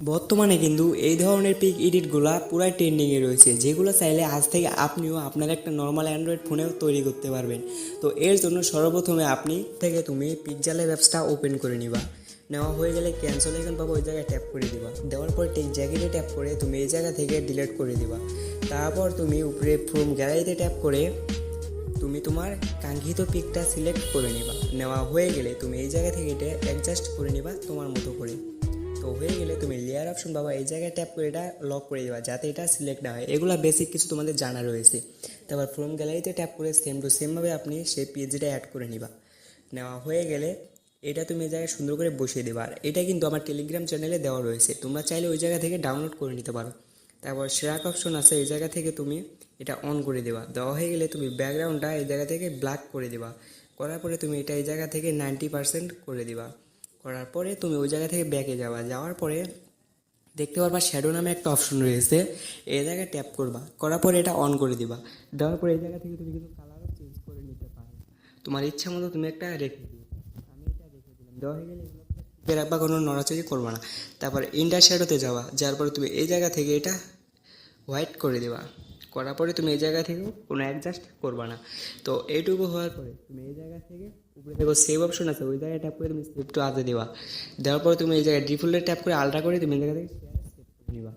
বর্তমানে কিন্তু এই ধরনের পিক এডিটগুলা পুরাই ট্রেন্ডিংয়ে রয়েছে, যেগুলো চাইলে আজ থেকে আপনিও আপনার একটা নর্মাল অ্যান্ড্রয়েড ফোনেও তৈরি করতে পারবেন। তো এর জন্য সর্বপ্রথমে তুমি পিকজালের অ্যাপসটা ওপেন করে নিবা। নেওয়া হয়ে গেলে ক্যান্সেল আইকন পাবো, ওই জায়গায় ট্যাপ করে দিবা। দেওয়ার পর টেক জ্যাকেটে ট্যাপ করে তুমি এই জায়গা থেকে ডিলিট করে দিবা। তারপর তুমি উপরে ফ্রম গ্যালারিতে ট্যাপ করে তুমি তোমার কাঙ্ক্ষিত পিকটা সিলেক্ট করে নিবা। নেওয়া হয়ে গেলে তুমি এই জায়গা থেকে এটা অ্যাডজাস্ট করে নিবা তোমার মতো করে। তো হয়ে গেলে তুমি লেয়ার অপশন পাবা, এই জায়গায় ট্যাপ করে এটা লক করে দেবা যাতে এটা সিলেক্ট না হয়। এগুলো বেসিক কিছু তোমাদের জানা রয়েছে। তারপর ফ্রম গ্যালারিতে ট্যাপ করে সেম টু সেমভাবে আপনি সেই পেজটা অ্যাড করে নিবা। নেওয়া হয়ে গেলে এটা তুমি এই জায়গায় সুন্দর করে বসিয়ে দেবা। আর এটা কিন্তু আমার টেলিগ্রাম চ্যানেলে দেওয়া রয়েছে, তোমরা চাইলে ওই জায়গা থেকে ডাউনলোড করে নিতে পারো। তারপর শেয়ার অপশন আছে, এই জায়গা থেকে তুমি এটা অন করে দেবা। দেওয়া হয়ে গেলে তুমি ব্যাকগ্রাউন্ডটা এই জায়গা থেকে ব্ল্যাক করে দেবা। করার পরে তুমি এটা এই জায়গা থেকে 90% করে দিবা। করার পরে তুমি ওই জায়গা থেকে ব্যাকে যাওয়া। যাওয়ার পরে দেখতে পারবা শ্যাডো নামে একটা অপশন রয়েছে, এই জায়গায় ট্যাপ করবা। করার পরে এটা অন করে দিবা। দেওয়ার পরে এই জায়গা থেকে তুমি কিন্তু কালারও চেঞ্জ করে নিতে পারো, তোমার ইচ্ছা মতো তুমি একটা রেখে দিও। আমি এটা রেখে দিলাম। দেওয়া হয়ে গেলে এগুলো রাখবা, কোনো নড়াচড়ি করবা না। তারপর ইন্টার শ্যাডোতে যাওয়া, যাওয়ার পরে তুমি এই জায়গা থেকে এটা হোয়াইট করে দেবা। করার পরে তুমি এই জায়গা থেকেও কোনো অ্যাডজাস্ট করবা না। তো এইটুকু হওয়ার পরে তুমি এই জায়গা থেকে উপরে দেখো সেভ অপশন আছে, ওই জায়গায় ট্যাপ করে তুমি সেভ টু আজে দেওয়া। দেওয়ার পরে তুমি এই জায়গায় ডিফল্টে ট্যাপ করে আলট্রা করে তুমি এই জায়গা থেকে সেভ করে নিবা।